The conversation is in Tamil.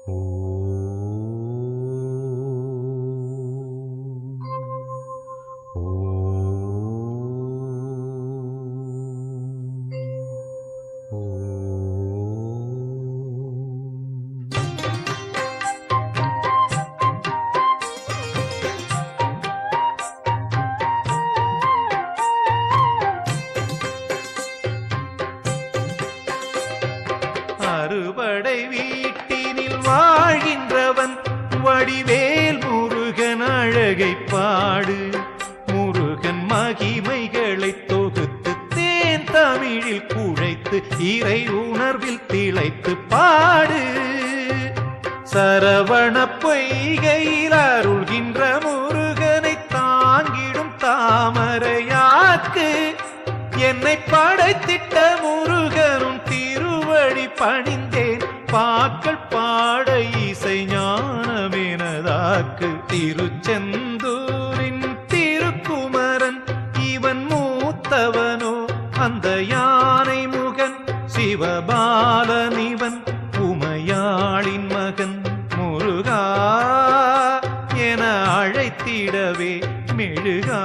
அறுபடை வீட்டினில் வாழ்கின்றவன் வடிவேல் முருகன் அழகை பாடு. முருகன் மகிமைகளை தொகுத்து தேன் தமிழில் குழைத்து இறை உணர்வில் திளைத்து பாடு. சரவண பொய்கையில் அருள்கின்ற முருகனை தாங்கிடும் தாமரையாக்கு. என்னை படைத்திட்ட முருகனும் திருவடி பணிந்தேன் பாக்கள் பாட இசை ஞானமெனதாக்கு. திருச்செந்தூரின் திருக்குமரன் இவன் மூத்தவனோ அந்த யானை முகன் சிவபாலன் இவன் உமையாளின் மகன். முருகா என அழைத்திடவே மெழுகா